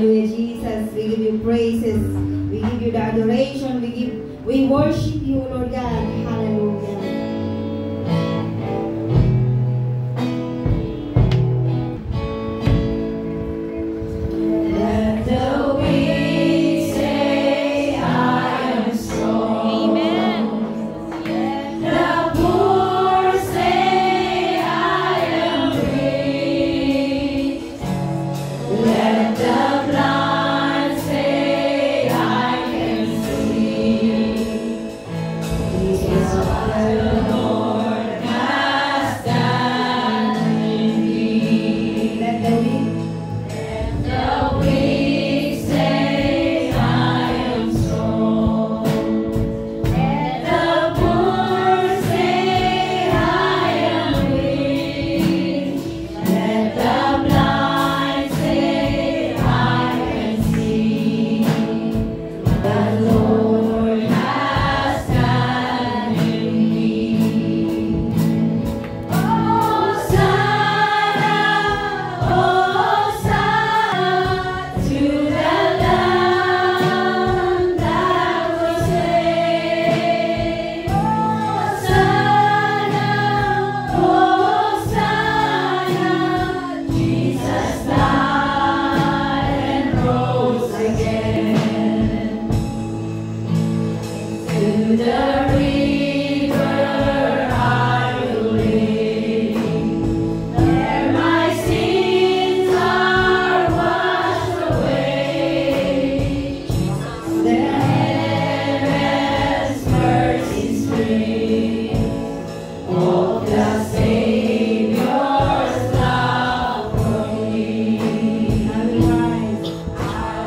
Hallelujah, Jesus. We give you praises. We give you the adoration. We worship you, Lord God. Hallelujah.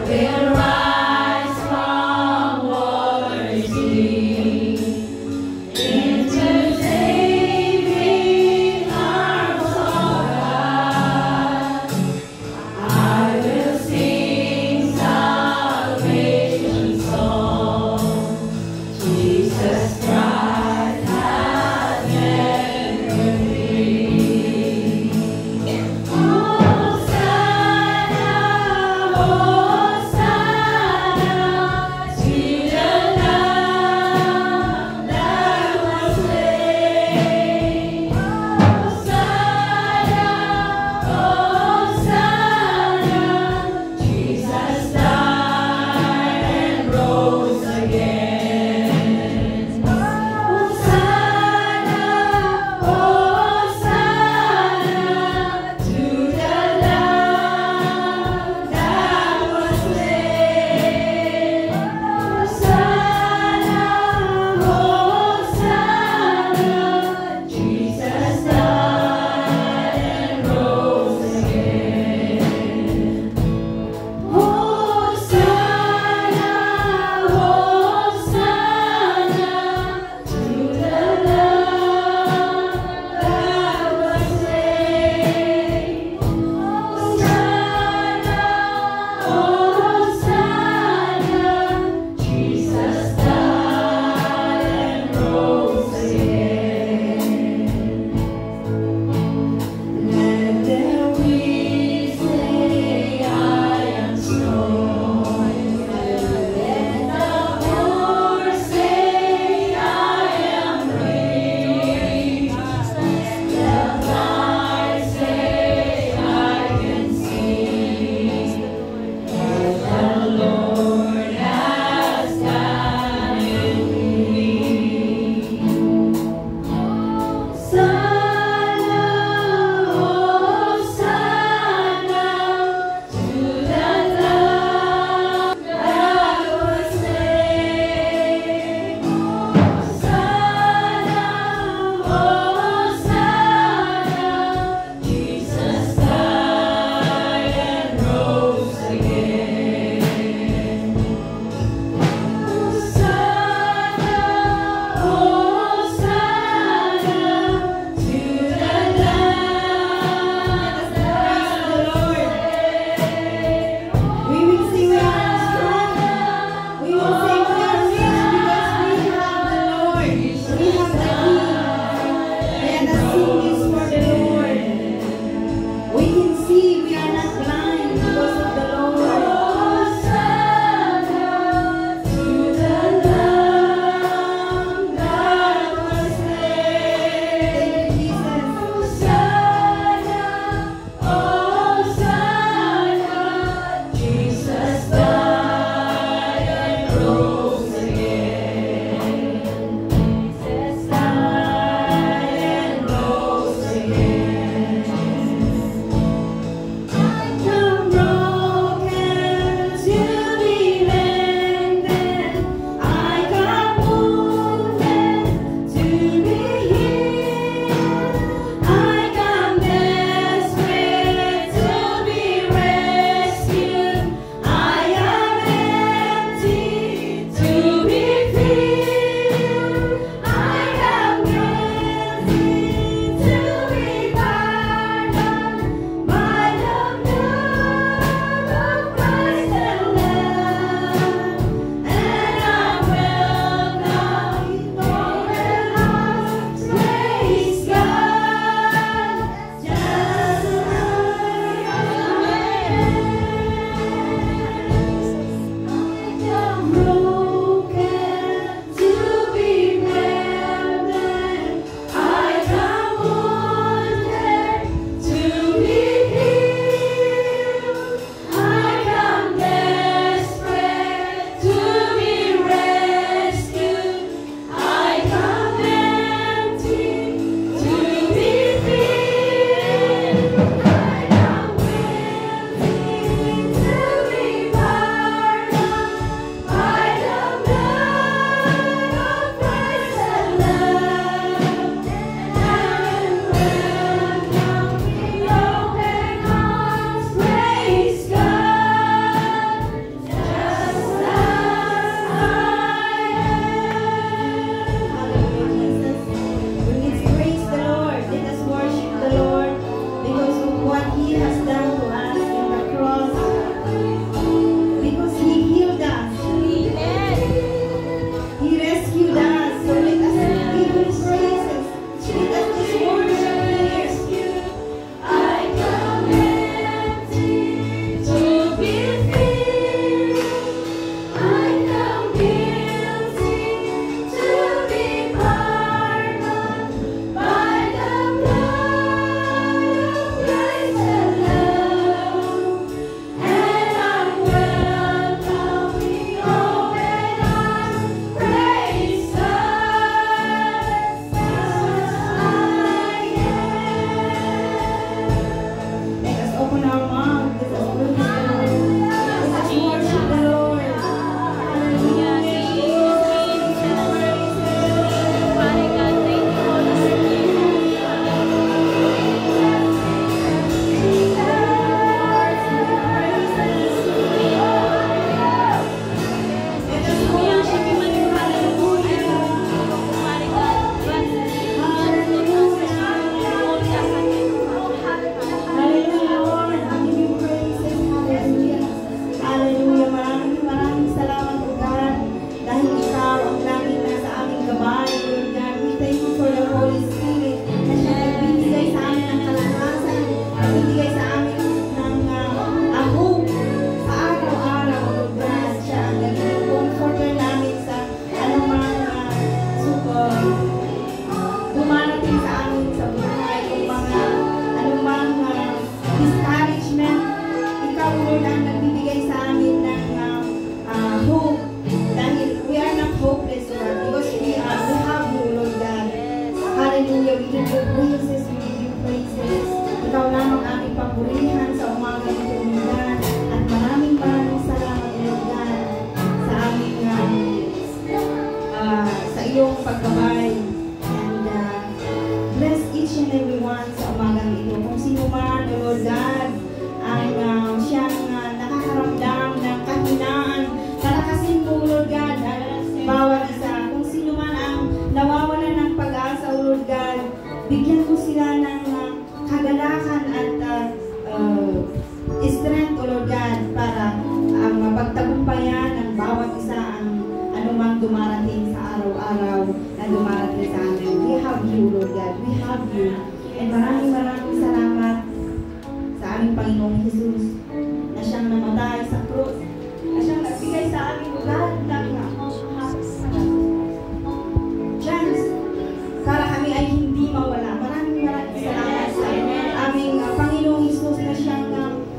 Will rise from waters deep. iyong paggabay. And bless each and every one sa umagang ito. Kung sino man, O Lord God, ang siyang nakakaramdam ng kahinaan, palakasin mo, Lord God, bawat isa. Kung sino man ang nawawalan ng pag-asa, O Lord God, bigyan mo sila ng kagalakan at strength, O Lord God, para mapagtagumpayan ng bawat isa ang anumang dumarating sa araw-araw na dumarating sa amin. We have you, Lord God. We have you. And maraming salamat sa aming Panginoong Jesus na siyang namatay sa krus, na siyang nagbigay sa aming lugar ng chance para kami ay hindi mawala. Maraming salamat sa aming Panginoong Jesus na siyang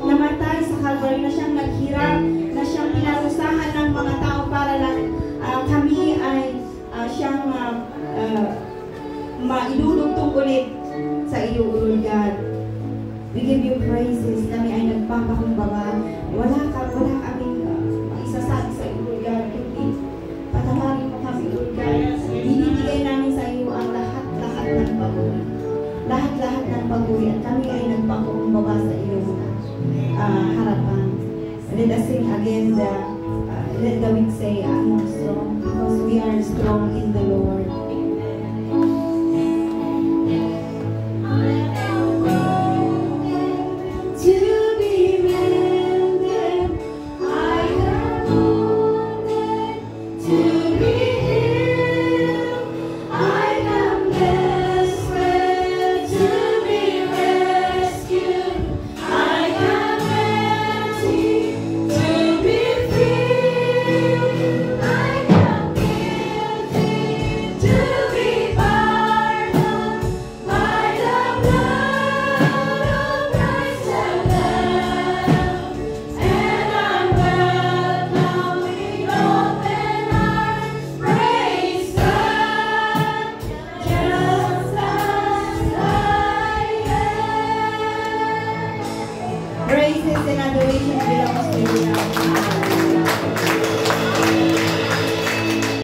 namatay sa Calvary, na siyang naghirap, na siyang pinarusahan ng mga tao para lang kami ay siyang mailulugtong ulit sa iyo, Lord God. We give you praises. Kami ay nagpapakumbaba. Wala kaming maisasabi sa iyo, Lord God. Kundi patawarin mo kami, Lord God. Binibigay namin sa iyo ang lahat-lahat ng paguri. Lahat-lahat ng paguri. At kami ay nagpapakumbaba sa iyo harapan. Let us sing again let the weak say,